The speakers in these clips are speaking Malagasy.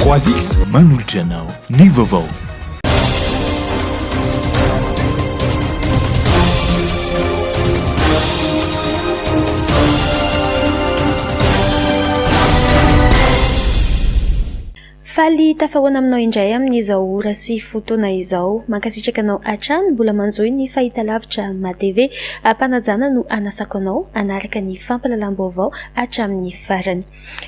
3X manolotra anao ny vaovao. Faly tafahoana aminao indray amin'izao ora sy fotoana izao, mankasitraka anao hatrany mbola manjoy ny fahitalavitra MaTV. Mpanajana no anasako anao anaraka ny fampalalam-baovao hatramin'ny farany.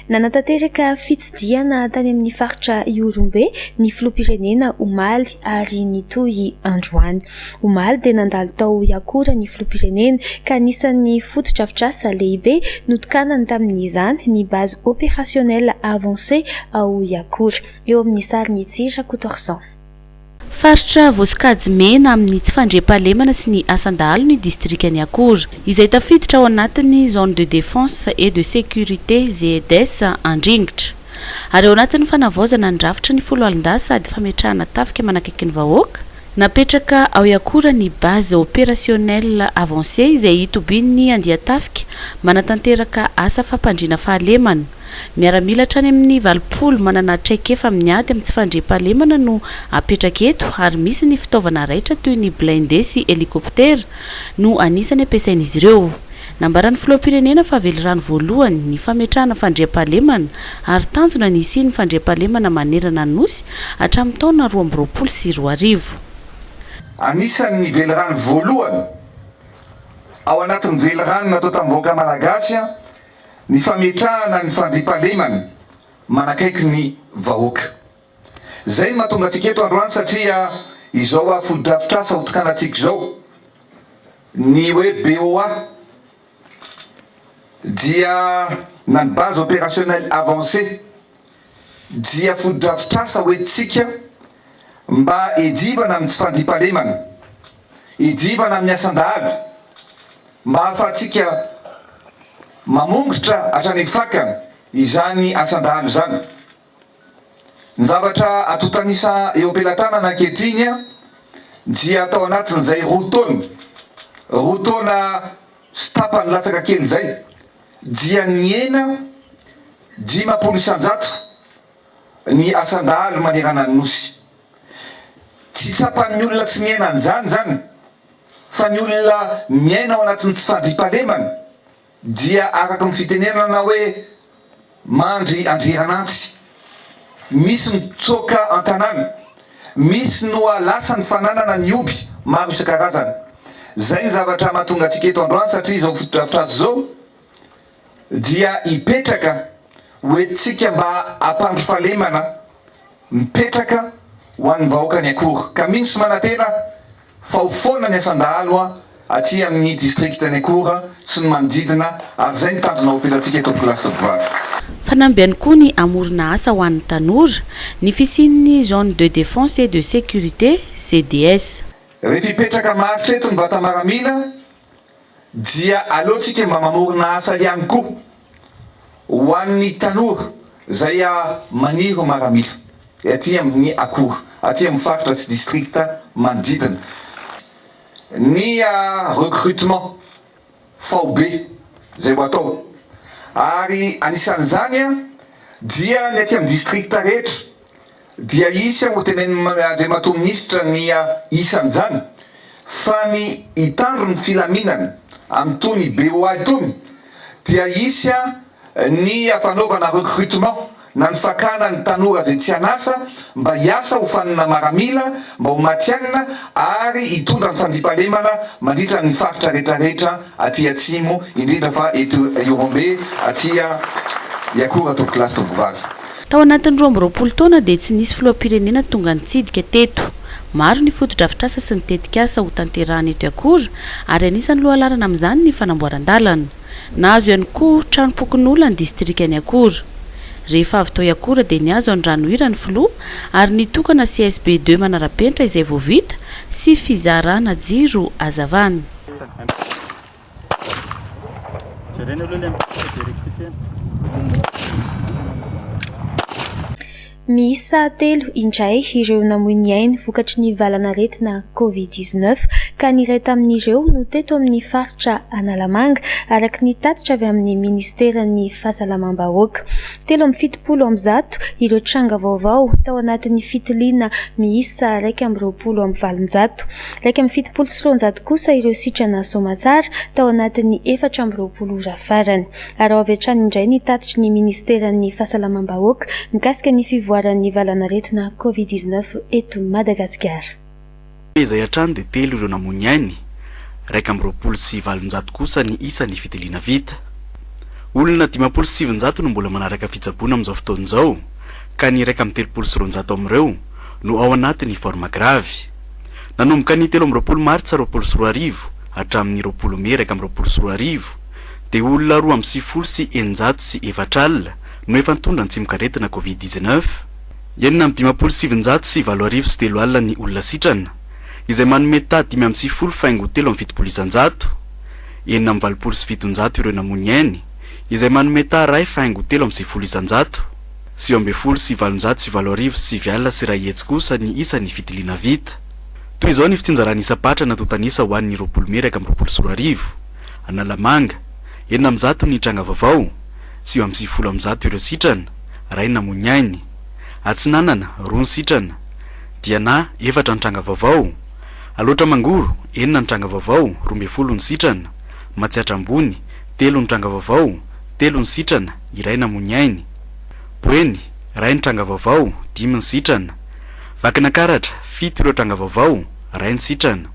Nanatanteraka fitsidiana tany amin'ny faritra Iorombe ny filoham-pirenena omaly ary nitohy androany. Omaly dia nandalo tao Iakora ny filoham-pirenena ka anisan'ny foto-drafitrasa lehibe notokanany tamin'izany ny base opérationnelle avancée ao Iakora. Eo amin'ny sariny Tsira Kotorsan. Faritra voasokajy mena amin'ny tsy fandriam-pahalemana sy ny asandalo ny distrikan'ny Akora izay tafiditra ao anatin'ny zone de défense et de sécurité ZDS Andringitra. Ary ao anatin'ny fanavaozana ny rafitra ny folo alindasa sady fametrahana tafika manakaiky ny vahoaka. Napetraka ao Iakora ny base opérationnelle avancée izay itobin'ny andiatafika manatanteraka asa fampandriana fahalemana. Miaramila hatrany amin'ny valopolo manana traikefa amin'ny ady amin'ny tsy fandriam-pahalemana no apetraka eto ary misy ny fitaovana raitra toy ny blindé sy helikoptera no anisany ampiasain'izy ireo. Nambaran'ny filoham-pirenena fa velirano voalohany ny fametrahana fandriam-pahalemana ary tanjona ny isian'ny fandriam-pahalemana manerana ny nosy hatramin'ny taona 2020 sy 2020. Anisan'ny velirano voalohany ao anatin'ny velirano natao tamin'ny vahoaka malagasy ny fametrahana ny fandriam-pahalemana manakaiky ny vahoaka. Zay mahatonga antsika eto androany satria izao foto-drafitrasa otokanantsika izao ny hoe BOA dia na ny base opérationnelle avancée dia foto-drafitrasa hoentsika mba ejivana amin'ny tsy fandriam-pahalemana, ejivana amin'ny asandahalo mba ahafahantsika mamongotra hatrany fakana izany asandahalo zany. Ny zavatra atotanisa eo am-pelantanana ankehitriny dia atao anatin'izay roa taona sy tapany latsaka kely zay dia niena 500 ny asandahalo manerana ny nosy. Tsy tsapan'ny olona tsy miaina an'izany zany fa ny olona miaina ao anatin'ny tsy fandriam-pahalemana dia araka ny fitenenana hoe mandry andriranantsy, misy mitsoka an-tanàna, misy no lasa ny fananana ny oby maro isan-karazany. Zay ny zavatra mahatonga antsika eto androany satria izao foto-drafitrasa zao dia ipetraka hoentsika mba hampandry fahalemana mipetraka ho an'ny vahoaka ny Akora. Ka mino sy manantena fa ho foana ny asandahalo aty amin'ny district ny Akora sy ny manodidina ary zay ny tanjona operantsika eto ampilasy Topovary. Fanambiany koa ny amorona asa ho an'ny tanora ny fisian'ny zone de défense et de sécurité ZDS. Rehefa ipetraka maritra eto ny vata maramila dia aleontsika mba mamorona asa ihany koa ho an'ny tanora zay maniry ho maramila aty amin'ny Akora, aty amin'ny faritra sy district manodidina. Ny recrutement faobe zay ho atao ary anisan'izany dia ny aty amin'ny district rehetra dia isy ho teneniny Andriamatoa Minisitra ny isan'izany fa ny hitandro ny filaminana amin'itony BOA itony dia isy ny fanaovana recrutement na ny fakana ny tanora zay tsy anasa mba hiasa ho fanina maramila mba ho matianina ary hitondra ny fandriam-pahalemana mandritra ny faritra rehetrarehetra aty atsimo indrindra fa eto Iorombe aty Iakora Topoklaso Topovary. Tao anatin'ny 2020 taona dia tsy nisy filoham-pirenena tonga nitsidika teto. Maro ny foto-drafitrasa sy ny tetikasa ho tanterahana eto Iakora ary anisan'ny lohalarana amin'izany ny fanamboaran-dalana. Nahazo ihany koa trano-pokon'olona ny distrikan'ny Akora. Rehefa avy tao Iakora dia niazo ny ranohira ny filoha ary nitokana CSB2 manara-penitra izay vao vita sy fizarana jiro azavana. Miisa 3 indray ireo namoy ny ainy vokatry ny valanaretina Covid-19 ka niray tamin'ireo no teto amin'ny faritra Analamanga araka ny tatitra avy amin'ny ministeran'ny fahasalamam-bahoaka. 770 ireo tranga vaovao tao anatin'ny fitiliana miisa 120 270 kosa ireo sitrana somatsara tao anatin'ny 420 ora farany. Ary ao avy hatrany indray ny tatitry ny ministeran'ny fahasalamam-bahoaka mikasika ny fivoaran'ny valanaretina Covid-19 eto Madagasikara. Izay hatrany dia 3 ireo namoy ainy, 120 kosa ny isan'ny fitiliana vita. Olona 570 no mbola manaraka fitsaboana amin'izao fotoana izao, ka ny 130 amin'ireo no ao anatin'ny forma gravy. Nanomboka ny 13 Martsa 2020 hatramin'ny 20 May 2020 dia olona 290 sy 4 alina no efa nitondra ny tsimok'aretina Covid-19. Enina amin'ny 570 sy 7 sy 3 alina ny olona sitrana, izay manome tady 5,3 enina amin'ny 20 sy 700 ireo namoy ainy, izay manome tady 2,3 sy 20 sy 700 sy 7 sy 9 alina sy 1 hetsy kosa ny isan'ny fitiliana vita. Toy izao ny fitsinjarana isa-patra natotanisa ho an'ny 20 May 2020. Analamanga 900 ny tranga vaovao sy 90 ireo sitrana, 1 namoy ainy. Atsinanana 2 sitrana, Diana 4 ny tranga vaovao, Aloatra Mangoro 9 ny tranga vaovao, 12 ny sitrana, Matsiatra Ambony 3 ny tranga vaovao, 3 ny sitrana, 1 namoy ainy. Boeny 1 ny tranga vaovao, 5 ny sitrana. Vakinakaratra 7 ireo tranga vaovao, 1 ny sitrana.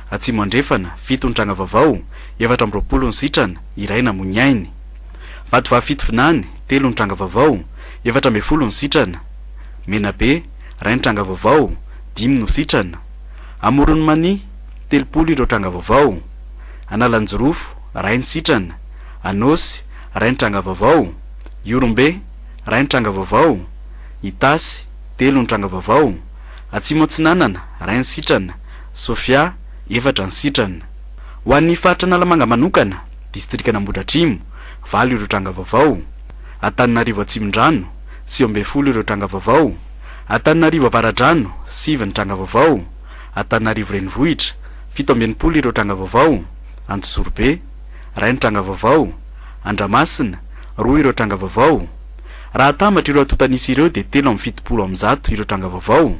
Atsimo Andrefana 7 ny tranga vaovao, 420 ny sitrana, 1 namoy ainy. Vatovavy Vinany 3 ny tranga vaovao, 410 ny sitrana. Menabe 1 ny tranga vaovao, 5 no sitrana. Amoron'ny Mani 30 ireo tranga vaovao. Analanjirofo 1 ny sitrana. Anosy 1 ny tranga vaovao. Iorombe 1 ny tranga vaovao. Itasy 3 ny tranga vaovao. Atsimo Atsinanana 1 ny sitrana. Sofia 4 ny sitrana. Ho an'ny faritra Analamanga manokana, distrika Nambodratrimo 4 ireo tranga vaovao. Antananarivo Atsimondrano 10 ireo tranga vaovao. Antananarivo Avaradrano 7 ny tranga vaovao. Antananarivo Renivohitra 17 ireo tranga vaovao. Antsorobe 1 ny tranga vaovao. Andramasina 2 ireo tranga vaovao. Raha tambatra ireo atotanisa ireo dia 770 ireo tranga vaovao,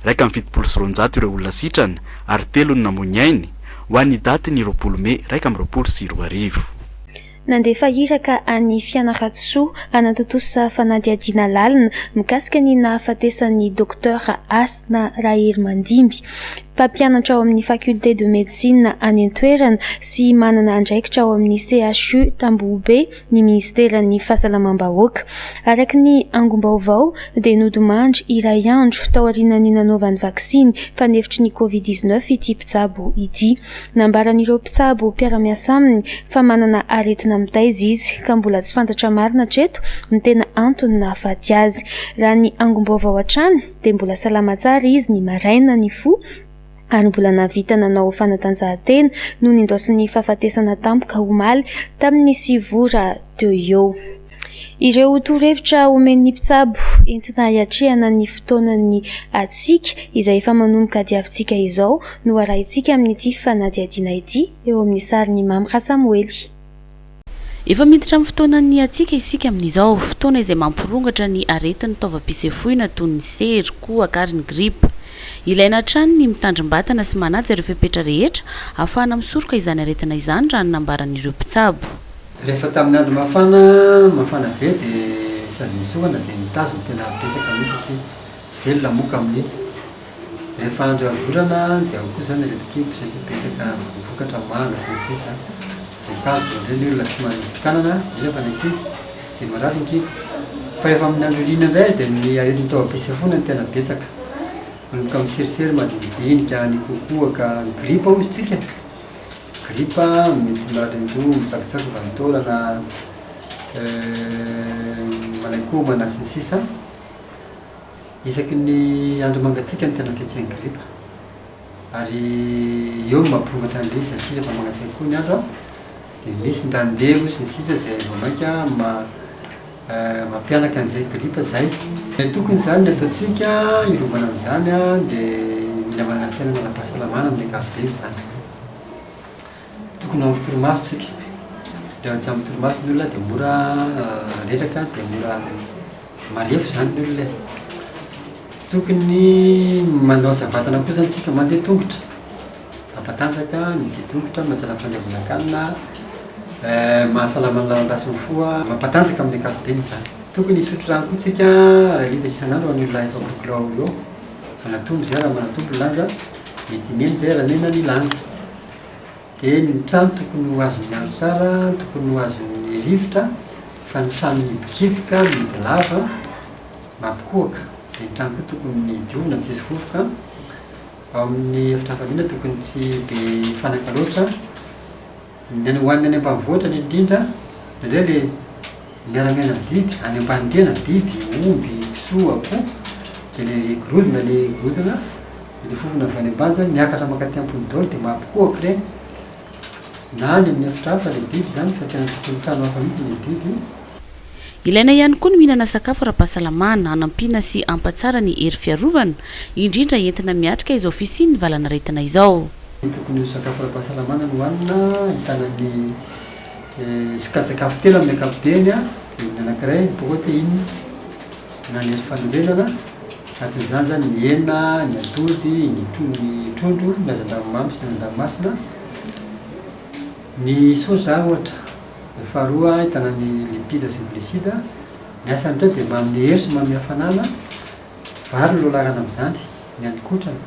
170 ireo olona sitrana ary 3 ny namoy ainy ho an'ny daty ny 20 May 2020. Nandefa iraka any Fianarantsoa anatotosa fanadihadiana lalina mikasika ny nahafatesan'ny Dr Asna Rahery Mandimby, mpampianatra ao amin'ny faculté de médecine any an-toerana sy manana andraikitra ao amin'ny CHU Tambohobe ny ministeran'ny fahasalamam-bahoaka. Araka ny angom-baovao dia nodimandry iray andro tao aorian'ny nanaovan'ny vaksiny fanefitry ny Covid-19 ity mpitsabo ity. Nambaran'ireo mpitsabo mpiara-miasa aminy fa manana aretina mitaiza izy ka mbola tsy fantatra marina hatreto ny tena antony nahafaty azy. Raha ny angom-baovao hatrany dia mbola salama tsara izy ny maraina ny fo ary mbola navita nanao fanatanjahantena no nindosin'ny fahafatesana tampoka omaly tamin'ny 9 vora teo eo. Ireo torohevitra omen'ny mpitsabo entina hiatrehana ny fotoanan'ny atsika izay efa manomboka diavintsika izao no arahintsika amin'ity fanadihadiana ity eo amin'ny sarin'ny Mamra Samuely. Efa miditra amin'ny fotoanan'ny atsika isika amin'izao fotoana izay mampirongatra ny aretin'ny taovam-pisefoina toy ny sery, kohaka ary ny gripa. Ilaina hatrany ny mitandrim-batana sy manaja ireo fepetra rehetra ahafahana misoroka izany aretina izany raha ny nambaran'ireo mpitsabo. Rehefa tamin'ny andro mafana be dia sady misokana dia mitazona tena betsaka amin'io satria velona moka amin'io. Rehefa andro avorana dia ao koa izany aretin-kibo satria betsaka vokatra manga sy ny sisa. Voankazo dia ny olona tsy manana rehefa ny ankizy dia marary ny kibo. Fa rehefa amin'ny andro rina indray dia ny aretin'ny taovam-pisefoina ny tena betsaka. Manomboka amin'ny serisery madinidinika, ny kokoaka, ny gripa hozy tsika. Gripa mety maharendoa, mitsakitsako vantaolana, malaikomana sy ny sisa. Isaky ny andro mangatsika ny tena fietsehan'ny gripa. Ary eo mampirongatra an'ilay izy satria rehefa mangatsika koa ny andro dia misy ndandelo sy ny sisa izay vao mainka mampianaka an'izay gripa zay tokony zany ny ataontsika irovana amin'izany a dia mila manana fiainana ara-pahasalamana amin'ny ankapobeny zany tokony ao amin'ny torimasotsika dia ao tsy amin'ny torimaso ny olona dia mora retraka dia mora marefo zany ny olona tokony manao zavatana koa zany tsika mandeha tongotra mampatanjaka ny dia tongotra mahatsara fandevonan-kanina mahasalamany lalandrasy mifoa mampatanjaka amin'ny ankapobeny zany tokony isotro rano koa tsika ray litra isan'andro amin'ny olona efa kilao eo manatombo zay raha manatombo ny lanja mety meny zay raha mena ny lanja dia ny trano tokony ho azony andro tsara tokony ho azony rivotra fa ny trano mikipoka mety lava mampikoaka dia ny trano koa tokony diovina tsy izy fofoka ao amin'ny efitra hafaliana tokony tsy be fanaka loatra ny hoaniny any ambanivohitra ny indrindra indrindray le miaramiana biby any ambanindrena biby omby kisoa akoho dia le gorodona le gorodona le fofona avy any ambany zany miakatra makaty ambony daholo dia mampikoaka ireny na any amin'ny efitra hafa le biby zany fa tena tokony trano hafa mihitsy ny biby ilaina ihany koa ny mihinana sakafo ara-pahasalamana hanampiana sy ampatsara ny hery fiarovana indrindra entina miatrika izao fisiany valana retina izao tokony sakafo ara-pahasalamana no hoanina hitana ny sokajy-sakafo telo amin'ny ankapobeny a ny anankiray bokoty inona na ny hery fanorenana atin'izany zany ny hena ny atody ny trondro ny hazan-dranomasina ny hazan-dranomasina ny soja ohatra faharoa hitana ny lipida sy glucide ny asan'ireo dia manome hery sy manome hafanana vary lo larana amin'izany ny hanin-kotrana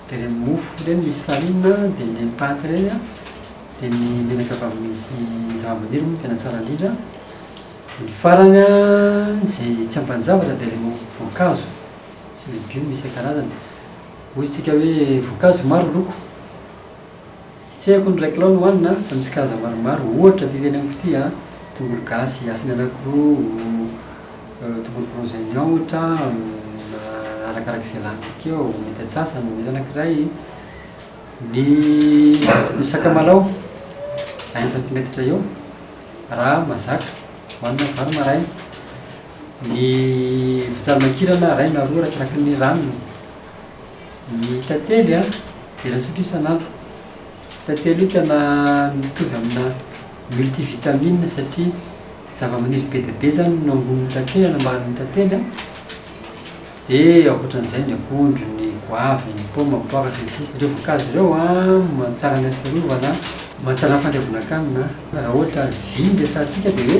dia reny mofo ireny misy farinina dia ny paty ireny a dia ny menaka avy misy zava-maniry moa tena tsara indrindra ny farany a izay tsy ampanjavatra dia reny voankazo sy legioma misy karazany hoy tsika hoe voankazo maro loko tsy haiko ny raiky lao no hoanina fa misy karazany maromaro ohatra ty teny amiko ty a tongolo gasy asiny anankiroa tongolo gros-oignon ohatra arakaraka izay lanitsika eo mety atsasany mety anankiray ny sakamalao any centimetre eo raha mazaka hoanina vary maraina ny voasarimakirana ray na roa arakaraka ny ranony ny tantely a dia rasotro isan'andro tantely io tena mitovy amina multivitamine satria zava-maniry be dia be zany no ambonin'ny tantely anambaran'ny tantely a dia ankoatran'izay ny akondro ny goavy ny paoma poara sy ny sisa ireo voankazo ireo a mahatsara ny fiarovana mahatsara ny fandevonan-kanina raha ohatra vy ndesantsika dia hoe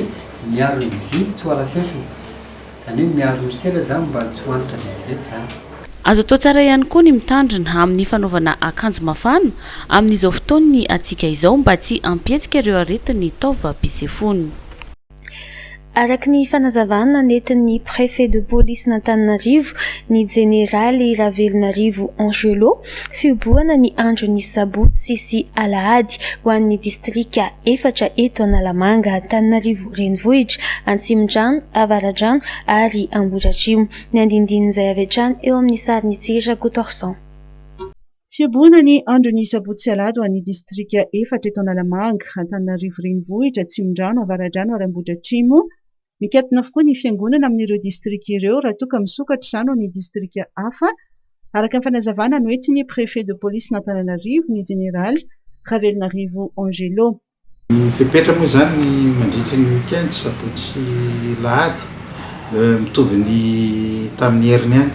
miaro ny vy tsy ho arafesina zany hoe miaro ny sela zany mba tsy ho antitra vetivety zany azo atao tsara ihany koa ny mitandrina amin'ny fanaovana akanjo mafana amin'izao fotoany atsika izao mba tsy ampietsika ireo aretin'ny taova-pisefony Araka ny fanazavana nentin'ny préfet de police n'Antananarivo ny jeneraly Ravelonarivo Angelo fiboana ny andron'ny sabotsy sy alahady ho an'ny distrika efatra eto Analamanga Antananarivo renivohitra Antsimondrano Avaradrano ary Ambohidratrimo ny andindin'izay avy hatrany eo amin'ny sariny tsira Kotorsan fiboana ny andron'ny sabotsy sy alahady ho an'ny distrika efatra eto Analamanga Antananarivo renivohitra Antsimondrano Avaradrano ary Ambohidratrimo mikatona avokoa ny fiangonana amin'ireo distrika ireo raha toa ka misokatra izany ao ny distrika hafa araka ny fanazavana no hoe tsy ny préfet de police n'Antananarivo ny jeneraly Ravelonarivo Angelo. Ny fepetra moa zany mandritra ny week-end sabotsy lahady mitovy ny tamin'ny heriny any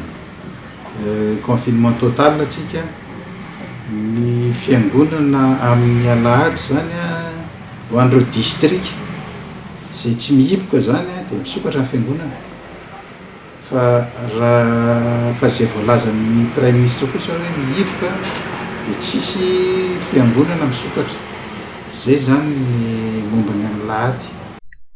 confinement total atsika ny fiangonana amin'ny alahady zany ho an'ireo distrika zay tsy mihiboka zany dia misokatra ny fiangonana fa raha fa zay voalazan'ny prime ministre kosa hoe mihiboka dia tsisy fiangonana misokatra zay zany ny momba ny amin'ny lahady.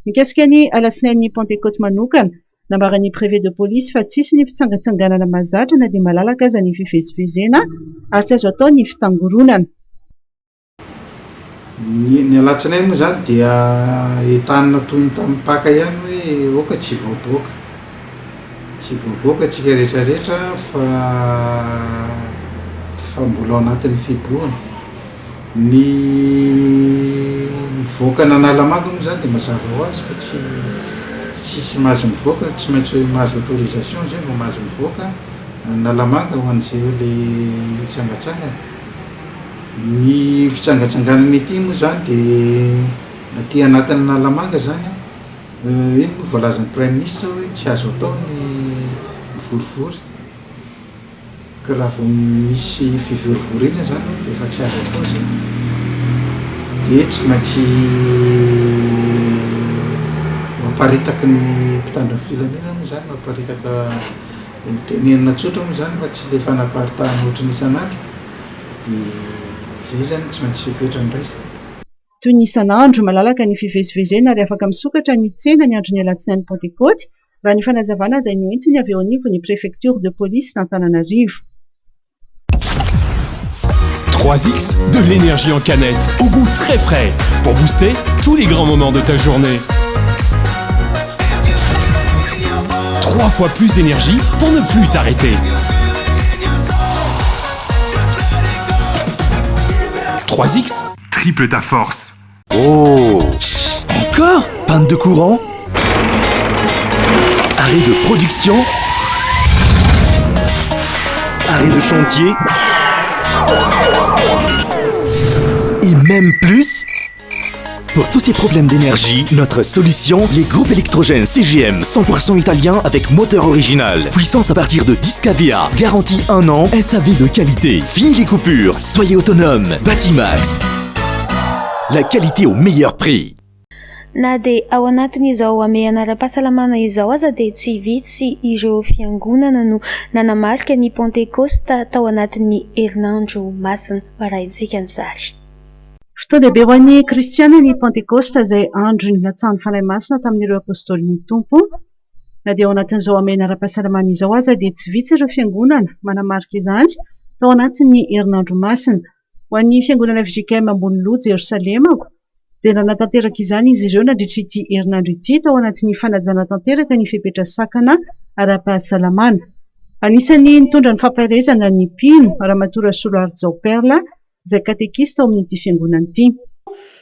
Mikasika ny alatsinain'ny Pentecôte manokana nambaran'ny préfet de police fa tsisy ny fitsangatsanganana mahazatra na dia malalaka aza ny fivezivezena ary tsy azo atao ny fitangoronana. Ny alatsinainy moa zany dia entanina toy ny tamin'ny paka ihany hoe oka tsy voaboaka tsika rehetrarehetra fa mbola ao anatin'ny fiboana ny mivoaka n'Analamanga moa zany dia mazava ho azy fa tsy tsisy mahazo mivoaka tsy maintsy mahazo autorisation zay vao mahazo mivoaka nalamanga ho an'izay hoe le tsangatsangana. Ny fitsangatsanganany ety moa zany dia aty anatin'ny nalamanga zany iny moa voalazan'ny prime ministre hoe tsy azo atao ny mivorivory ka raha vao misy fivorivoriana zany dia efa tsy azo atao zany dia tsy maintsy mamparitaka ny mpitandro ny filaminana moa zany mamparitaka mitenenina tsotra moa zany fa tsy le fanaparitahana ohatrany isan'andro dia zay zany tsy maintsy fipetra niraisa. Toy ny isan'andro malalaka ny fivezivezena ary afaka misokatra ny tsena ny andro ny alatsinainy Pentecote raha ny fanazavana izay noentsiny avy eo anivon'ny préfecture de police d'Antananarivo. 3X, de l'énergie en canette, au goût très frais, pour booster tous les grands moments de ta journée. 3 fois plus d'énergie pour ne plus t'arrêter. 3X, triple ta force. Oh, encore? Panne de courant? Arrêt de production? Arrêt de chantier? Et même plus? Pour tous ces problèmes d'énergie, notre solution, les groupes électrogènes CGM 100% italien avec moteur original. Puissance à partir de 10 kVA, garantie 1 an, SAV de qualité. Fini les coupures, soyez autonome. Batimax, la qualité au meilleur prix. Na dia ao anatin'izao ame anara-pahasalamana izao aza dia tsy vitsy ireo fiangonana no nanamarika ny Pentecoste tao anatin'ny herinandro masina varahintsika ny sary. Fotoan-dehibe ho an'ny kristiana ny Pentecoste izay andro ny latsan'ny fanahy masina tamin'ireo apôstôly ny tompo. Na dia ao anatin'izao ame anara-pahasalamana izao aza dia tsy vitsy ireo fiangonana manamarika izany tao anatin'ny herinandro masina. Ho an'ny fiangonana FJKM ambony loha Jerosalemako dia nanatanteraka izany izy ireo nandritra ity herinandro ity tao anatin'ny fanajana tanteraka ny fepetra-sakana ara-pahasalamana. Anisany nitondra ny fampiarezana ny mpino Ramatoa Solardzao Perla izay katekista ao amin'ity fiangonana ity.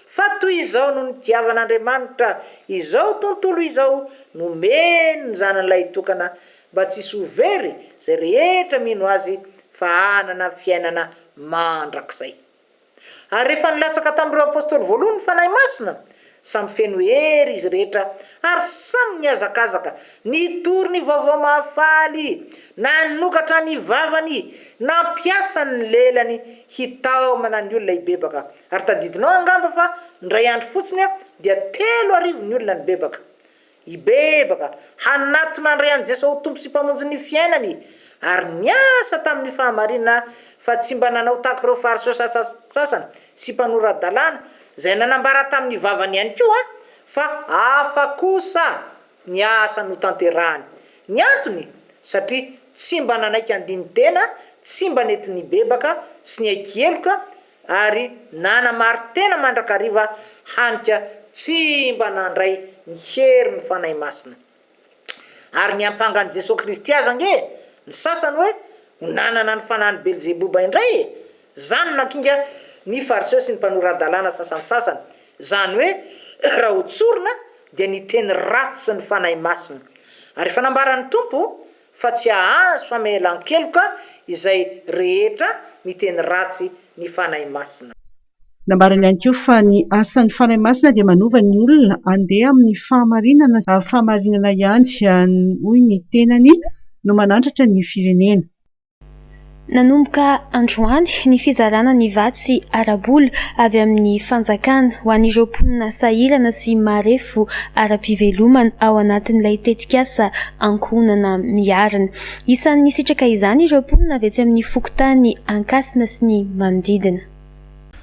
Fa toy izao no nitiavan'Andriamanitra izao tontolo izao nomeny ny zanan'ilay tokana mba tsy hisy ho very izay rehetra mino azy fa hanana fiainana mandrakizay. Ary rehefa nilatsaka tamin'ireo apôstôly voalohany ny fanahy masina, samy feno hery izy rehetra ary samy niazakazaka nitory ny vaovao mahafaly na nokatra ny vavany na mpiasa ny lelany hitaomana ny olona hibebaka. Ary tadidinao angamba fa ndray andro fotsiny dia 3,000 ny olona nibebaka hibebaka hanatona andray an' Jesosy tompo sy mpamonjy ny fiainany ary niasa tamin'ny fahamarinana fa tsy mba nanao tahaka ireo fariseo sasany sy mpanora-dalàna izay nanambara tamin'ny vavany ihany koa fa hafa kosa ny asa no tanterahany. Ny antony satria tsy mba nanaiky andiny tena, tsy mba nety ny bebaka sy ny aikeloka ary nanamary tena mandrakariva hanika tsy mba nandray ny hery ny fanahy masina. Ary ny ampangan' Jesosy Kristy aza nge ny sasany hoe nanana ny fanahany Belzeboba indray zany nakinga ny fariseo sy ny mpanora-dalàna sasantsasany. Zany hoe raha hotsorina dia ny teny ratsy sy ny fanahy masina. Ary fanambaran'ny tompo fa tsy ahazo famelan-keloka izay rehetra miteny ratsy ny fanahy masina. Nambarany ihany koa fa ny asan'ny fanahy masina dia manova ny olona andeha amin'ny fahamarinana, fahamarinana ihany hoy ny tenany no manandratra ny firenena. Nanomboka androany ny fizarana ny vatsy arabola avy amin'ny fanjakana ho an'ireo mponina sahirana sy marefo ara-pivelomana ao anatin'ilay tetikasa ankonana miarina. Isan'ny sitraka izany ireo mponina avy etsy amin'ny fokontany ankasina sy ny manodidina.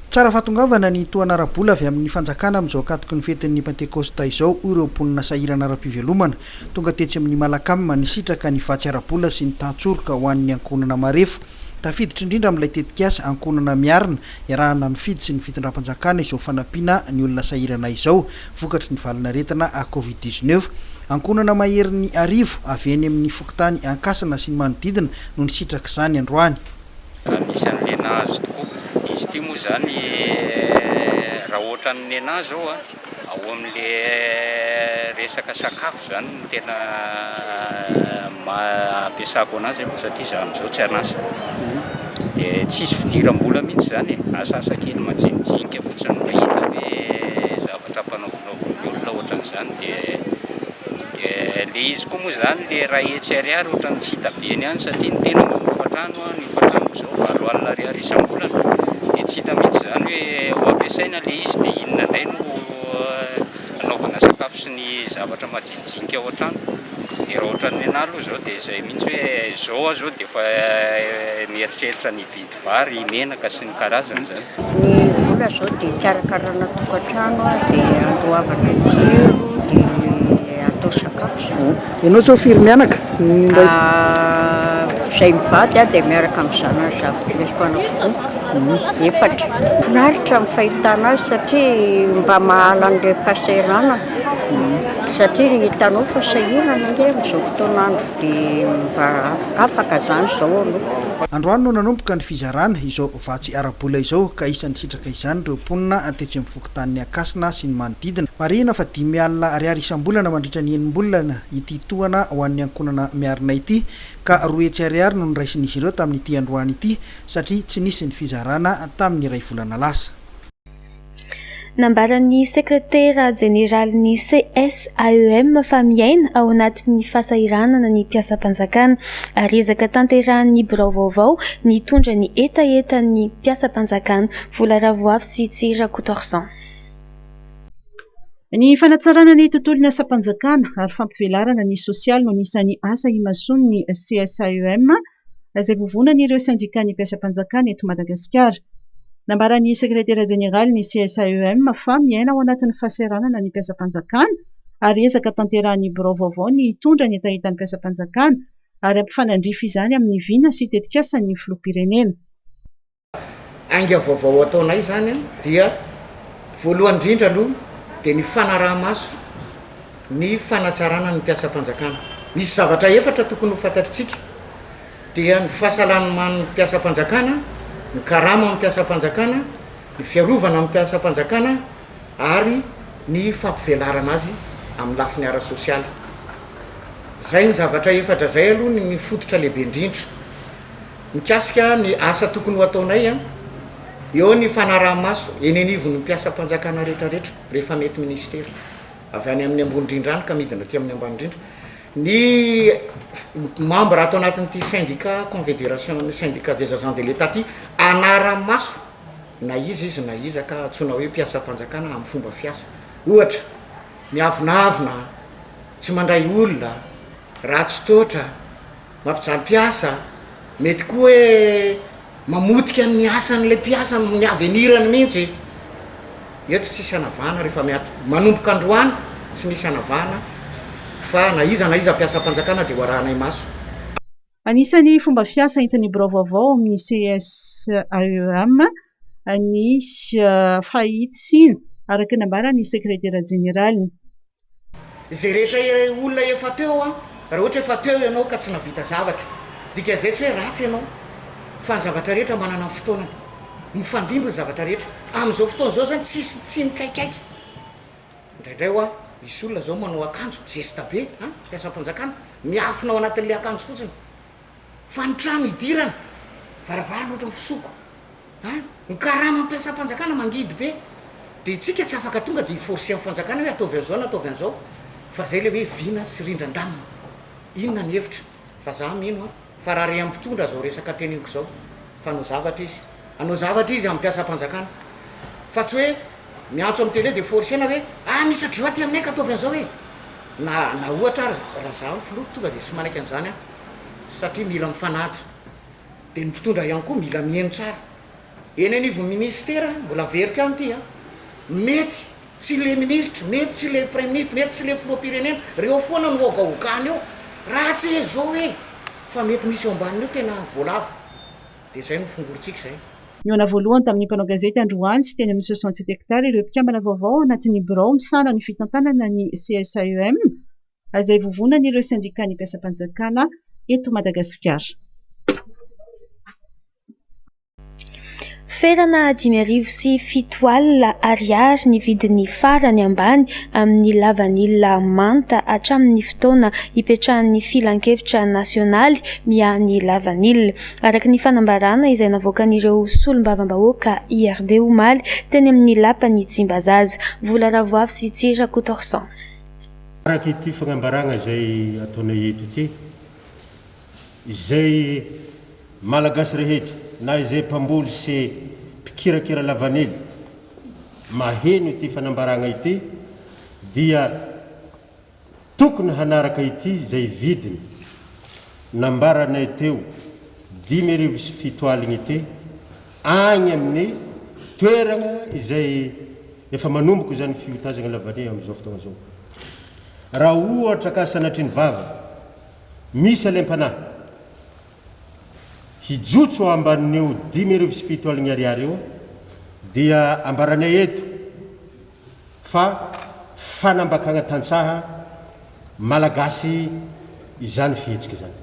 Tsara fahatongavana ny toana arabola avy amin'ny fanjakana amin'izao akatoky ny fetin'ny Pentecoste izao ireo mponina sahirana ara-pivelomana tonga tetsy amin'ny Malakama ny sitraka ny vatsy arabola sy ny tantsoroka ho an'ny ankonana marefo. Tafiditra indrindra amin'ilay tetikasa ankonana miarina iarahana mifidy sy ny fitondram-panjakana izao fanampiana ny olona sahirana izao vokatry ny valina retina a Covid-19. Ankonana mahery ny arivo avy eny amin'ny fokontany ankasana sy ny manodidina no ny sitraka izany androany. Anisan'ny lenazy tokoa izy ity moa zany raha ohatra ny nenazy zao ao amin'le resaka sakafo zany no tena ampiasako anazy satria za amin'izao tsy anasa dia tsisy fidiram-bola mihitsy zany asasakely majinijinika fotsiny mahita hoe zavatra mpanaovinaoviny olona ohatran'izany dia le izy koa moa zany le raha etsy ariary ohatrany tsy hita be ny any satria ny tena manofatrano a ny fatranoko zao 20 alina ariary isam-bolana dia tsy hita mihitsy zany hoe ho ampiasaina le izy dia inona indray no anaovana sakafo sy ny zavatra majinijinika ao an-trano dia raha ohatran'ny anahy aloha zao dia izay mihitsy hoe zao zao dia efa mieritreritra ny vidy vary menaka sy ny karazany zany. Ny vola zao dia hikarakarana tokantrano dia andoavana jiro dia atao sakafo zany. Ianao zao firy mianaka? Izay mivady dia miaraka amin'ny zanany zavitriko anankiroa. Efatra. Finaritra amin'ny fahitana azy satria mba mahala an'ilay fahasahiranana. Satria hitanao fasahirana ilay amin'izao fotoanandro dia mba afaka zany izao aloha. Androany no nanomboka ny fizarana izao vatsy ara-bola izao ka isan'ny sitraka izany ireo mponina atetsy amin'ny fokontany Akasina sy ny manodidina. Marihina fa 5 alina ariary isam-bolana mandritra ny enim-bolana ity tohana ho an'ny ankonana miarina ity ka 2 hetsy ariary no niraisin'izy ireo tamin'ity androany ity satria tsy nisy ny fizarana tamin'ny iray volana lasa. Nambaran'ny sekretera jeneralin'ny CSAEM fa miaina ao anatin'ny fahasahiranana ny mpiasam-panjakana ary ezaka tanterahan'ny birao vaovao ny tondra ny etaetan'ny mpiasam-panjakana vola ravoavy sy tsira Kotorsan. Ny fanatsarana ny tontolon'ny asa-panjakana ary fampivelarana ny sosialy no anisan'ny asa imason'ny CSAEM izay vovonany ireo sindikany mpiasam-panjakana eto Madagasikara. Nambaran'ny sekretera jeneraly ny CSAEM fa miaina ao anatin'ny fahasahiranana ny mpiasam-panjakana ary ezaka tanterahan'ny birao vaovao ny tondra ny etaetan'ny mpiasam-panjakana ary ampifanandrify izany amin'ny vina sy tetikasan'ny filoham-pirenena. Ainga vaovao ataonay zany dia voalohany indrindra aloha dia ny fanaraha-maso ny fanatsarana ny mpiasam-panjakana. Misy zavatra efatra tokony ho fantatritsika dia ny fahasalaman'ny mpiasam-panjakana, ny karama amin'ny mpiasam-panjakana, ny fiarovana amin'ny mpiasam-panjakana ary ny fampivelarana azy amin'ny lafiny ara-sosialy. Zay ny zavatra efatra zay aloha ny fototra lehibe indrindra. Mikasika ny asa tokony ho ataonay eo ny fanaraha-maso eny anivon'ny mpiasam-panjakana rehetrarehetra rehefa mety ministera avy any amin'ny ambony indrindrany ka midina aty amin'ny ambany indrindra. Ny membre ato anatin'ity syndicat confédération ny syndicat des agents de l'État ty anara-maso na izy na iza ka atsona hoe mpiasam-panjakana amin'ny fomba fiasa. Ohatra miavinavina, tsy mandray olona, ratsy toatra, mampijaly mpiasa, mety koa hoe mamotika ny asan'ilay mpiasa ny avenirany mihitsy. Eto tsy misy anavana rehefa manomboka androany tsy misy anavana fa na iza mpiasam-panjakana dia hoarahanay maso. Anisan'ny fomba fiasa entin'ny birao vaovao amin'ny CSAEM ny fahitsiny araka nambaran'ny sekretera jeneraliny. Izay rehetra olona efa teo raha ohatra efa teo ianao ka tsy navita zavatra dika zay tsy hoe ratsy ianao fa ny zavatra rehetra manana fotoana mifandimbo ny zavatra rehetra. Amin'izao fotoana zao zany tsy mikaikaiky. Indraindray misy olona zao manao akanjo jesta be mpiasam-panjakana miafina ao anatin'le akanjo fotsiny fa ny trano idirana varavarana ohatran'ny fisoko. Ny karama mpiasam-panjakana mangidy be dia tsika tsy afaka tonga dia forcé amin'ny fanjakana hoe ataovy an'izao na ataovy an'izao fa zay le hoe vina sy rindran-damina. Inona ny hevitra fa za mino fa raha re ampitondra zao resaka teneniko zao fa anao zavatra izy amin'ny mpiasam-panjakana fa tsy hoe miantso amin'ny télé dia forcéna hoe misy droity aminay ka ataovy an'izao hoe na ohatra raha za filoto tonga dia sy manaiky an'izany satria mila mifanaja dia ny mpitondra ihany koa mila mihaino tsara. Eny anivon'ny ministera mbola verika any ity mety tsy le ministre, mety tsy le premier ministre, mety tsy le filoham-pirenena reo foana no hogahokany eo raha tsy zao hoe fa mety misy eo ambaniny eo tena voalavo dia zay no fongorotsika zay. Niona voalohany tamin'ny mpanao gazety androany sy teny amin'ny 67 hektara ireo mpikambana vaovao anatin'ny birao misana ny fitantanana ny CSAEM izay vovonany ireo sindikany mpiasam-panjakana eto Madagasikara. Ferana 5,7 ariary ny vidin'ny farany ambany amin'ny lavanila manta hatramin'ny fotoana hipetrahan'ny filan-kevitra nasionaly miahy lavanila. Araka ny fanambarana izay navoakan'ireo solombavam-bahoaka IRD omaly teny amin'ny lapany Tsimbazaza. Vola Ravoavy sy Tsira Kotorsan. Araka ity fagnambarana izay ataonay eto ity, izay malagasy rehetra na izay mpamboly sy mpikirakira lavanily maheno ity fanambarana ity dia tokony hanaraka ity izay vidiny nambaranay teo 5,7 aligny ity agny amin'ny toerana izay efa manomboka izany fiotazana lavanily amin'izao fotoana zao. Raha ohatra ka sanatriny vava misy alem-panahy hijotso ambanin'io 5,7 aligny ariary io dia ambaranay eto fa fanambakana tantsaha malagasy izany fihetsika zany.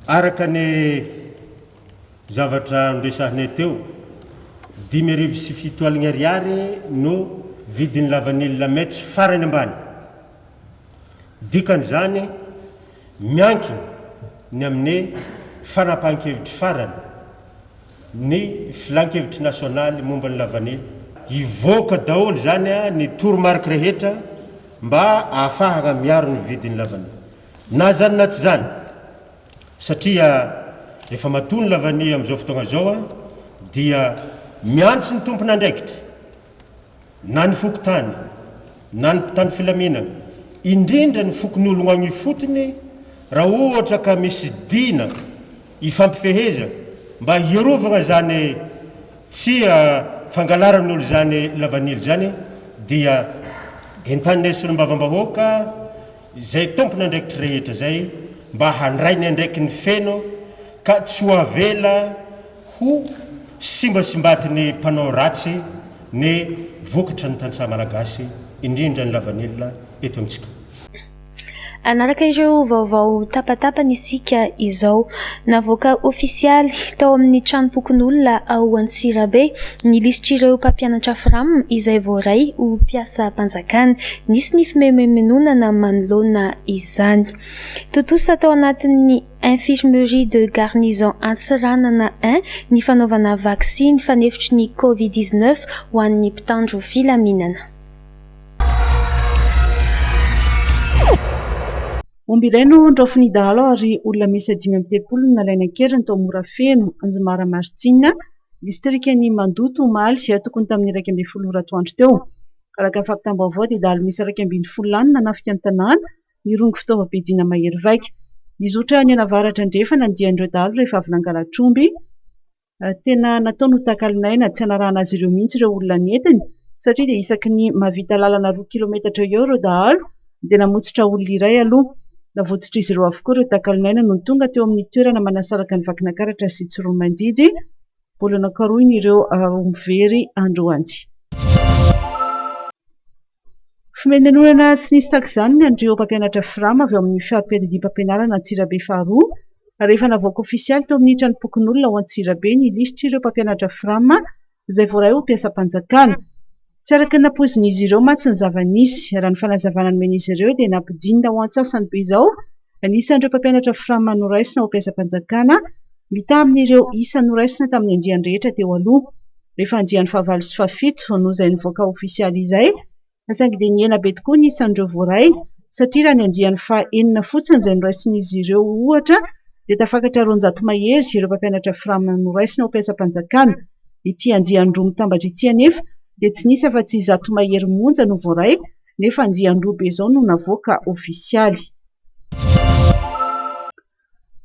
Araka ny zavatra nresahinay teo 5,7 aligny ariary no vidin'ny lavanila mètre farany ambany. Dikan'izany miankina ny amin'ny fanapahan-kevitry farany ny filan-kevitry nasionaly momba ny lavanily ivoaka daholo zany ny toromarika rehetra mba ahafahana miaro ny vidin'ny lavanily. Na zany na tsy zany satria efa matoa ny lavanily amin'izao fotoana zao dia miantso ny tompon'andraikitra na ny fokotany na ny mpitany filaminana indrindra ny fokon'ologno agny fotony raha ohatra ka misy dina ifampifeheza mba hierovana zany tsy fangalaran'olo zany lavanily zany dia entanay solombavam-bahoaka zay tompon'andraikitra rehetra zay mba handrainy andraiky ny feno ka tsy ho avela ho simbasimbatiny mpanao ratsy ny vokatra ny tantsaha malagasy indrindra ny lavanila eto amintsika. Anaraka ireo vaovao tapatapany isika izao. Navoaka ofisialy tao amin'ny tranopokon'olona ao Antsirabe ny lisitrireo mpampianatra FRAM izay voaray ho mpiasa mpanjakana. Nisy ny fimemenonana manoloana izany. Totosa tao anatin'ny infirmerie de garnison Antsiranana 1 ny fanaovana vaksiny fanefitry ny COVID-19 ho an'ny mpitandro filaminana. Ombireno ndraofiny dahalo ary olona misy 530 nalaina keriny tao Morafeno, Anjomara Martina, distrikan'ny Mandoto Omaly tokony tamin'ny 12 ratoandro teo. Araka fampitam-baovao dia dahalo misy 12 lanina nanafika ny tanàna nirongo fitaovam-piadiana mahery vaika. Nizotra ny anavaratra andrefana ny dian'ireo dahalo rehefa avy nangalatromby. Tena nataony ho takalinaina tsy hanarahana azy ireo mihitsy ireo olona nentiny satria dia isaky ny mahavita lalana 2 kilometatra eo ireo dahalo dia namotsitra olona iray aloha. Navototra izy ireo avokoa ireo takalinaina no tonga teo amin'ny toerana manasaraka ny vakinankaratra sy Tsoromanjijy. Mbola nakarohiny ireo ombivery androany. Fimenenonana tsy nisy takizany ny andreo mpampianatra FRAM avy amin'ny fifampihadidim-pampianarana Antsirabe faharoa rehefa navoaka ofisialy teo amin'ny tranopokon'olona ao Antsirabe ny lisitry ireo mpampianatra FRAM izay voaray ho mpiasa mpanjakana. Tsy araka ny napozin'izy ireo mantsy ny zava-nisy. Raha ny fanazavana nomen'izy ireo dia nampidinina ho antsasany be izao anisan'ireo mpampianatra FRAM noraisina ho mpiasa mpanjakana mita amin'ireo isa noraisina tamin'ny andiany rehetra teo aloha. Rehefa andiany fahavalo sy fahafito no izay nivoaka ofisialy izay, saingy dia niena be tokoa ny isan'ireo voaray satria raha ny andiany faha-enina fotsiny izay noraisin'izy ireo ohatra dia tafakatra 200 mahery ireo mpampianatra FRAM noraisina ho mpiasa mpanjakana. Ity andian-droa mitambatra ity anefa dia tsy nisy afa-tsy 100 mahery monja no voaray nefa andian-droa be izao no navoaka ofisialy.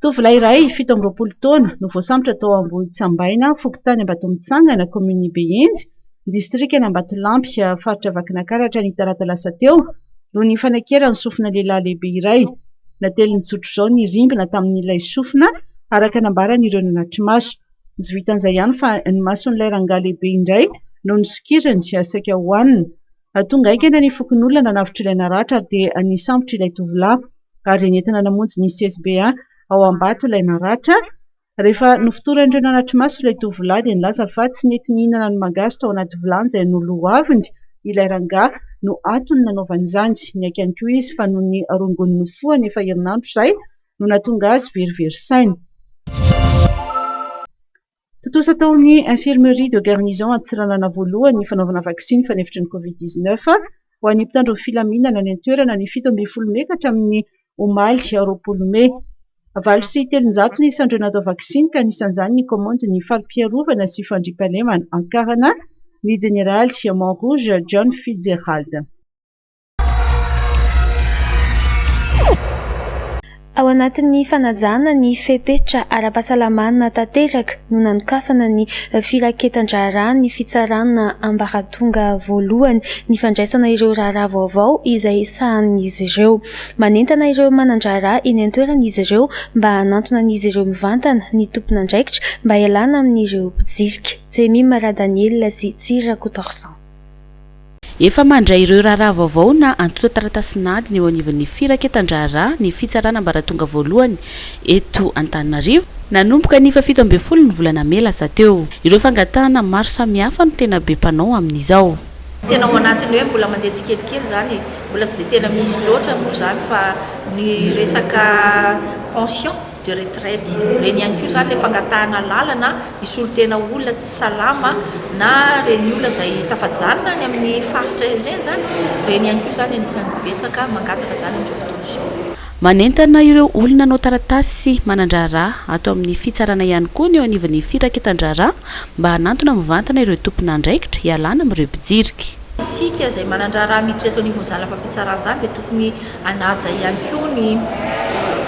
Tovolahy iray 17 taona no voasambotra tao Ambohitsambaina, Fokotany Ambatomitsangana, komini Behenjy, distrikana Ambatolampy, faritra Vakinankaratra ny talata lasa teo no ny fanankerany sofina lehilahy lehibe iray. Nately nitsotro izao ny rimbina tamin'ilay sofina araka nambarany ireo nanatry maso. Tsy vitan'izay ihany fa ny mason'ilay rangahy lehibe indray no nisikiriny saika hohanina. Tonga aikana ny fokon'olona nanavitra ilay naratra dia nisambotra ilay tovolahy ary nentina namonjy ny CSBA ao Ambato ilay naratra rehefa nofotoran'ireo nanatry maso ilay tovolahy dia nilaza fa tsy nety nihinana ny mangazy tao anaty vilany izay noloaviny ilay rangahy no antony nanaovany izany. Niaiky ihany koa izy fa noho ny rongony nofoany efa herinandro izay no nahatonga azy verivery saina. Totosa tao amin'ny infirmerie de garnison Antsiranana voalohany ny fanaovana vaksiny fanefitry ny Covid-19 ho an'ny mpitandro ny filaminana ny antoerana ny 17 Mey ka hatramin'ny omaly 20 Mey. 8,3 ny isandreo natao vaksiny ka anisan'izany ny komandy ny falim-piarovana sy fandriam-pahalemana Ankarana ny Général Montrouge John Fitzgerald. Ao anatin'ny fanajana ny fepetra ara-pahasalamana tanteraka no nanokafana ny firaketan-draharaha ny fitsarana ambaratonga voalohany ny fandraisana ireo raharaha vaovao izay sahan'izy ireo. Manentana ireo manan-draharaha eny an-toeran'izy ireo mba hanantona an'izy ireo mivantana ny tompon'andraikitra mba hialana amin'ireo mpijirika. Jemima Radaniel sy Tsira Kotorsan. Efa mandray ireo raharaha vaovao na antota taratasy ny eo anivon'ny firaketan-draharaha ny fitsarana ambaratonga voalohany eto Antananarivo nanomboka ny 17 ny volana Mey lasa teo. Ireo fangatahana maro samihafa no tena be mpanao amin'izao. Tena ao anatiny hoe mbola mandeha tsikelikely zany, mbola tsy dia tena misy loatra moa zany fa ny resaka pension de retraite reny ihany koa zany le fangatahana lalana isolo tena olona tsy salama na reny olona izay tafajanona ny amin'ny faritra ireny zany, reny ihany koa zany anisan'ny betsaka mangataka zany amin'izao fotoana izao. Manentana ireo olona anao taratasy sy manan-draharaha atao amin'ny fitsarana ihany koa ny eo anivon'ny firaketan-draharaha mba hanantona mivantana ireo tompon'andraikitra hialana amin'ireo mpijirika. Isika izay manan-draharaha miditra eto anivon'ny zalam-pampitsarana izany dia tokony hanaja ihany koa ny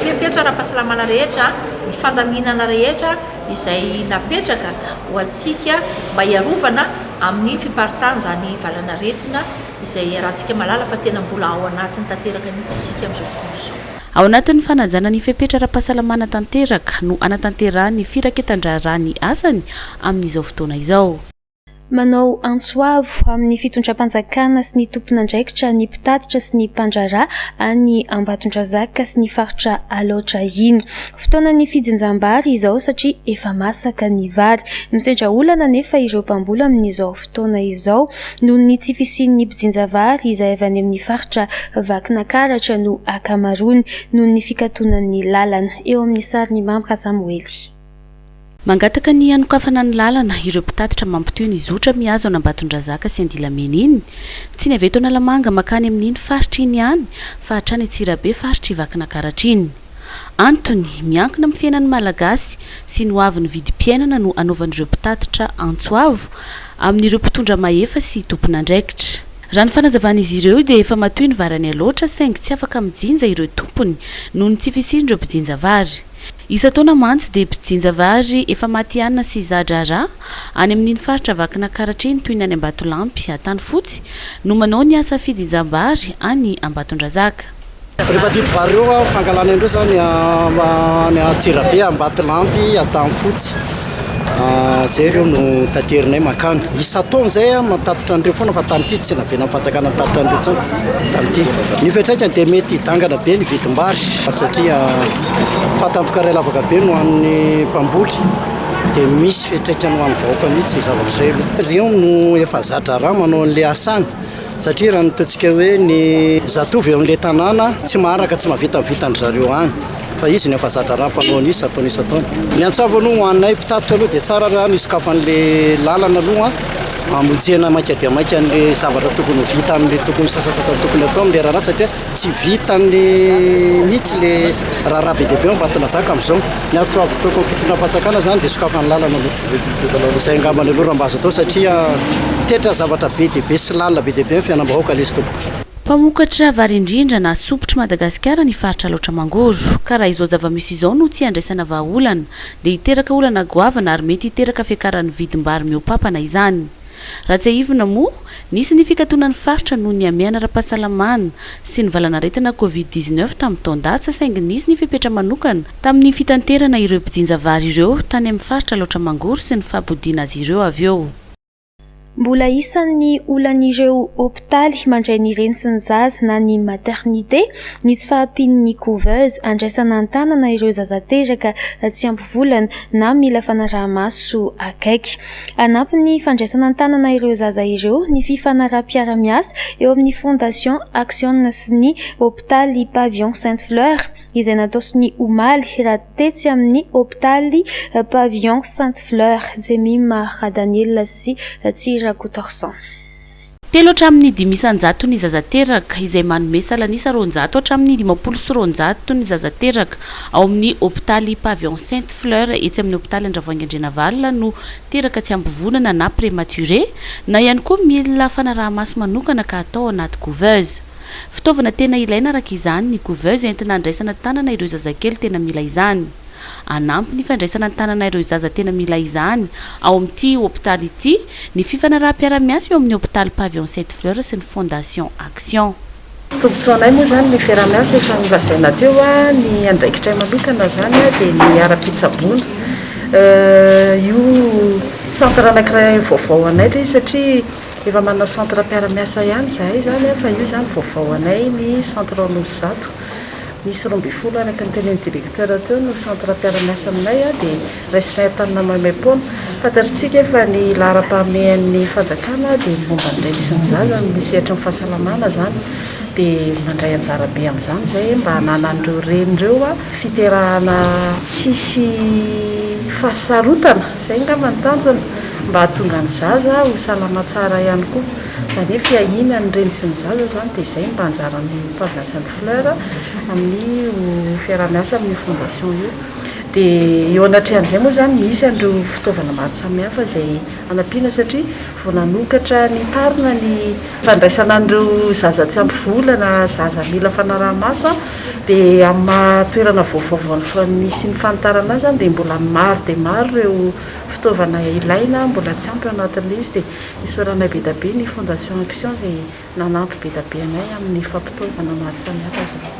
fepetra ara-pahasalamana rehetra, ny fandaminana rehetra izay napetraka ho antsika mba hiarovana amin'ny fiparitana izany valanaretina izay rahantsika malala fa tena mbola ao anatiny tanteraka mihitsy isika amin'izao fotoana izao. Ao anatin'ny fanajana ny fepetra ara-pahasalamana tanteraka no anatanterahany firaketan-draharaha ny asany amin'izao fotoana izao. Manao antsoavo amin'ny fitondram-panjakana sy ny tompon'andraikitra ny mpitatitra sy ny mpandraharaha any Ambatondrazaka sy ny faritra Alaotra iny. Fotoana ny fijinjam-bary izao satria efa masaka ny vary. Misedra olana nefa ireo mpamboly amin'izao fotoana izao noho ny tsy fisian'ny mpijinjavary izay avy any amin'ny faritra Vakinakaratra no akamarony noho ny fikatonan'ny lalana. Eo amin'ny sary ny Mamra Samuely. Mangataka ny anokafana ny lalana ireo mpitatitra mampitoy ny zotra miazo any Ambatondrazaka sy Andilamena iny. Tsy ny avy eto Analamanga makany amin'iny faritra iny ihany fa hatrany Antsirabe faritra Vakinakaratra iny. Antony miankina amin'ny fiainan'ny malagasy sy ny hoavin'ny vidim-piainana no anaovan'ireo mpitatitra antsoavo amin'ireo mpitondra mahefa sy tompon'andraikitra. Raha ny fanazavan'izy ireo dia efa matoy ny varany aloatra saingy tsy afaka mijinja ireo tompony noho ny tsy fisian'ireo mpijinja vary. Isa-taona mantsy dia mpijinja vary efa maty-anina sy zadraharaha any amin'iny faritra Vakinakaratra iny toy ny any Ambatolampy, Antanifotsy no manao ny asa fijinjam-bary any Ambatondrazaka. Rehefa dito vary eo fangalana indreo zany any Antsirabe, Ambatolampy, Antanifotsy. Zay ireo no taterinay makany. Isa-taona zay matatitra an'ireo foana fa tamin'ity tsy navena fanjakana tatitra an'ireo tsany tamin'ity. Ny fetraikany dia mety dangana be ny vidim-bary satria fahatantokaray lavaka be no amin'ny mpamboly dia misy fetraikany ho an'ny vahoaka mihitsy zavatra zay aloha. Ireo no efa zatra raha manao an'ilay asany satria raha nitaontsika hoe ny zatovy amin'ilay tanàna tsy maharaka tsy mavitavitany zareo any. Fa izy ny efa zatra raha mpanao an'isa ataony isa-taona. Ny antsavo aloha ho anay mpitatitra aloha dia tsara raha ny sokafan'ilay lalana aloha amonjena maika dia maika an'ilay zavatra tokony vita amin'ilay tokony sasasasa tokony atao amin'ilay raharaha satria tsy vita n'ilay mihitsy ilay raharaha be dia be Ambatondrazaka amin'izao. Ny antsoavo tokony fitondram-panjakana zany dia sokafan'ny lalana aloha. Izay angambany aloha raha mba azo atao satria tetra zavatra be dia be sy lalina be dia be ny fiainam-bahoaka ilay izy tompoko. Mpamokatra vary indrindra na sopitra Madagasikara ny faritra Alaotra Mangoro ka raha izao zava-misy izao no tsy andraisana vahaolana dia hiteraka olana goavana ary mety hiteraka fiakaran'ny vidim-bary mihoapapana izany. Raha tsy haivina moa nisy ny fikatonan'ny faritra noho ny amiana ara-pahasalamana sy ny valanaretina Covid-19 tamin'ny taon-datsa saingy nisy ny fepetra manokana tamin'ny fitanterana ireo mpijinja vary ireo tany amin'ny faritra Alaotra Mangoro sy ny fampodiana azy ireo avy eo. Mbola isan'ny olan'ireo hôpitaly mandray ny reny sy ny zaza na ny maternité nisy fahampian'ny couveuse andraisana an-tanana ireo zazateraka tsy ampy volana na mila fanaraha-maso akaiky. Anampy ny fandraisana an-tanana ireo zaza ireo ny fifanaraha-piara-miasa eo amin'ny fondation Action sy ny hôpitaly Pavillon Sainte-Fleur izay natao sy ny omaly raha tetsy amin'ny hôpitaly Pavillon Sainte-Fleur Jemima Daniel sy Tsirakotorsan. Telo hatramin'ny 500 ny zazateraka izay manome salanisa 200 hatramin'ny 500 ny zazateraka ao amin'ny hôpitaly Pavillon Sainte-Fleur etsy amin'ny hôpitaly Andravoahangy Andrenavalona no teraka tsy ampy volana na prématuré na ihany koa mila fanaraha-maso manokana ka atao anaty couveuse. Fitaovana tena ilaina araka izany ny couveuse entina andraisana tanana ireo zazakely tena mila izany. Anampy ny fandraisana tanana ireo zaza tena mila izany ao amin'ity hôpitaly ity ny fifanaraha-piara-miasa eo amin'ny hôpitaly Pavillon Sainte-Fleur sy ny fondation Action. Tombotsoanay moa zany ny fiara-miasa efa nilazaina teo ny andraikitray manokana zany dia ny ara-pitsaboana. Io centre anankiray vaovao anay ilay satria efa manana centre mpiara-miasa ihany zahay zany fa io zany vaovao anay ny centre Nosy-Zato. Misy 12 araka ny tenen'ny directeur teo no centre mpiara-miasa aminay dia raisinay tanana maimaimpoana fantatritsika efa ny laharam-pahamehan'ny fanjakana dia momba ny reny sy ny zaza misy hatra ny fahasalamana zany dia mandray anjara be amin'izany zay mba hananan'ireo renireo fiterahana tsisy fahasarotana zay nga mantanjana mba hahatonga ny zaza ho salama tsara ihany koa. Zany hoe fiahina ny reny sy ny zaza zany dia izay mba anjaran'ny Pavillon Sainte-Fleur amin'ny fiara-miasa amin'ny fondation io. Dia eo anatrehan'izay moa zany misy an'ireo fitaovana maro samihafa izay anampiana satria vao nanokatra ny tarina ny fandraisana an'ireo zaza tsy ampy volana, zaza mila fanaraha-maso dia amin'ny toerana vaovaovany sy ny fanitarana zany dia mbola maro dia maro ireo fitaovana ilaina mbola tsy ampy anatin'izy dia isaoranay be da be ny fondation Action izay nanampy be da be anay amin'ny fampitaovana maro samihafa zay.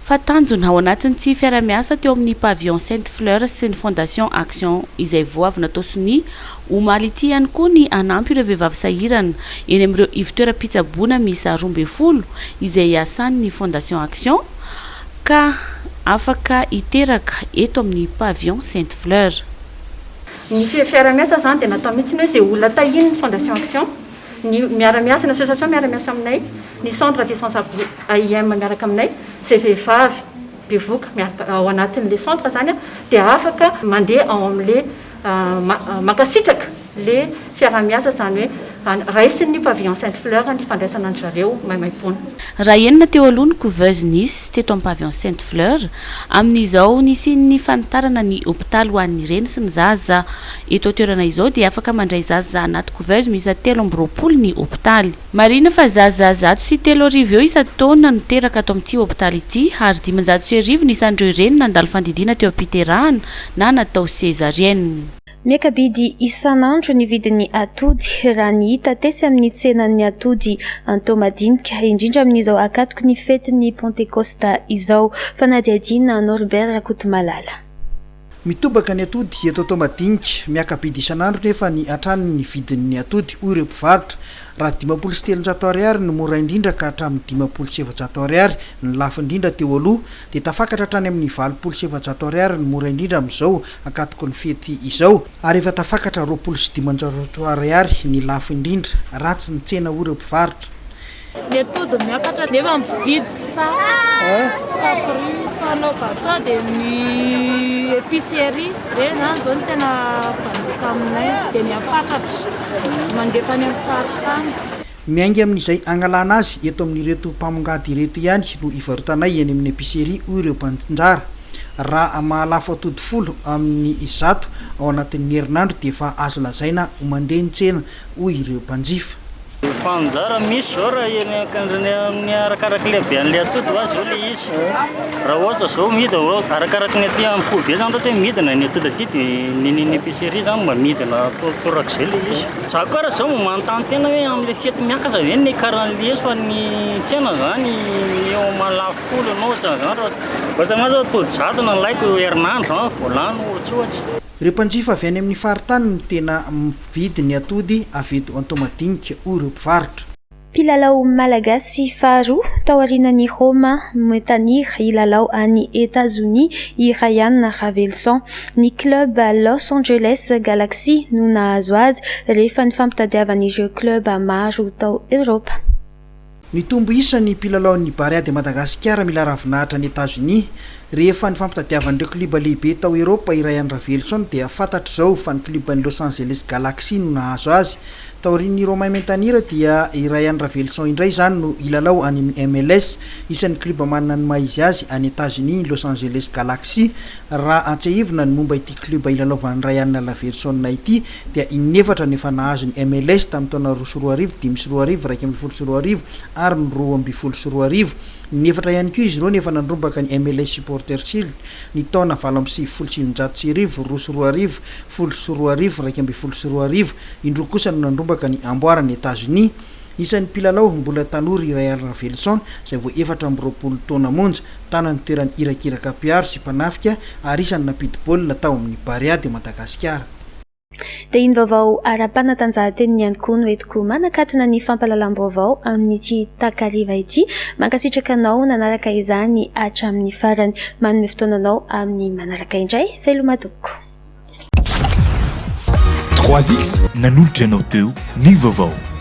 Fa tanjona ao anatin'ity fiara-miasa teo amin'ny Pavillon Sainte-Fleur sy ny fondation Action izay vao avy natao sy ny omaly ity ihany koa ny anampy ireo vehivavy sahirana eny amin'ireo ivon-toeram-pitsaboana miisa 12 izay iasan'ny fondation Action ka afaka iteraka eto amin'ny Pavillon Sainte-Fleur. Ny fiara-miasa zany dia natao mihitsy hoe izay olona tahiny ny fondation Action ny miara-miasa ny association miara-miasa aminay ny centre d'essence AIM miaraka aminay izay vehivavy bevoka ao anatin'le centre zany dia afaka mandeha ao amin'le mankasitraka le fiara-miasa zany hoe raisin'ny Pavillon Sainte-Fleur ny fandraisana ny zareo maimaimpoana. Raha enina teo aloha ny couveuse nisy teto amin'ny Pavillon Sainte-Fleur amin'izao nisy ny fanitarana ny hôpitaly ho an'ny reny sy ny zaza eto toerana izao dia afaka mandray zaza anaty couveuse miisa 320 ny hôpitaly. Marina fa zaza 300 eo isan-taona no teraka ato amin'ity hôpitaly ity ary 500 ny isan'ireo reny nandalo fandidiana teo am-piterahana na natao césarienne. Miakabidy isan'andro ny vidin'ny atody raha ny hita tetsy amin'ny tsenan'ny atody Antomadinika indrindra amin'izao akatoky ny fetin'ny Pentecosta izao fanadiadiana Norbert Rakotomalala. Mitobaka ny atody eto Antomadinika miakabidy isan'andro nefa ny hatrany ny vidin'ny atody hoy ireo mpivarotra raha 700 ariary no mora indrindra ka hatramin'ny 700 ariary ny lafo indrindra teo aloha dia tafakatra hatrany amin'ny 700 ariary no mora indrindra amin'izao akatoko ny fety izao ary efa tafakatra 700 ariary ny lafo indrindra ratsy ny tsena hoy ireo mpivarotra. Ny atody miakatra nefa mividy sapry fanao batao dia ny épicerie ireny zany zao ny tena mpanjifa aminay dia miafatratra mandefa any amin'ny faritany. Miainga amin'izay angalana azy eto amin'ireto mpamongady ireto ihany no ivarotanay eny amin'ny épicerie hoy ireo mpanjara. Raha mahalafo atody 10 amin'ny 100 ao anatin'ny herinandro dia efa azo lazaina ho mandeha ny tsena hoy ireo mpanjifa. Panjara misy zao raha amin'ny arakaraky lehibe an'le atody ho azy zao le izy. Raha ohatra zao midina arakaraky ny aty amin'ny folo be zany ohatra hoe midina ny atody aty dia ny épicerie zany mba midina torak'izay le izy. Za koa raha zao manontany tena hoe amin'le fety miakatra ve ny karan'le izy fa ny tsena zany eo malafo folo anao zany ohatrana zao todijatona nlaiko herinandro voalano ohatsohatsy ireo mpanjifa avy any amin'ny faritany no tena mividy ny atody avidy antomadinika o ireo mpivarotra. Mpilalao malagasy faharoa taorian'ny Roma Metanir ilalao any États-Unis i Ryan Ravelson. Ny club Los Angeles Galaxy no nahazo azy rehefa nifampitadiavan'ireo club maro tao Europa. Ny tombo isa ny mpilalaon'ny Barea de Madagasikara mila ravinahitra ny États-Unis rehefa nifampitadiavan'ireo kluba lehibe tao Europa i Ryan Ravelson dia fantatr' zao fa ny kluban'ny Los Angeles Galaxy no nahazo azy. Taorian'ny Romain Metanira dia i Ryan Ravelson indray zany no ilalao any MLS isan'ny kluba manana ny maizy azy any États-Unis Los Angeles Galaxy. Raha antsehivina ny momba ity kluba ilalaovan'ny Ryan Ravelson ity dia inefatra nefa nahazo ny MLS tamin'ny taona 2022, 2023, 2024 ary ny 2025. Nefatra ihany koa izy ireo nefa nandrombaka ny MLS Supporter Shield ny taona 27 2022, 2023, indro kosa no nandrombaka ny amboarany États-Unis. Isan'ny mpilalao mbola tanory Ryan Ravelson izay vao 4 taona monja tanany toerany irakiraka piaro sy mpanafika ary isan'ny napidi-baolina tao amin'ny Barea de Madagasikara. Dia iny vaovao ara-panatanjahanteny ihany koa no entiko manakatona ny fampalalam-baovao amin'ity takariva ity. Mankasitraka anao nanaraka izany hatramin'ny farany, manome fotoananao amin'ny manaraka indray. Felomadoko. 3X nanolotra anao teo ny vaovao.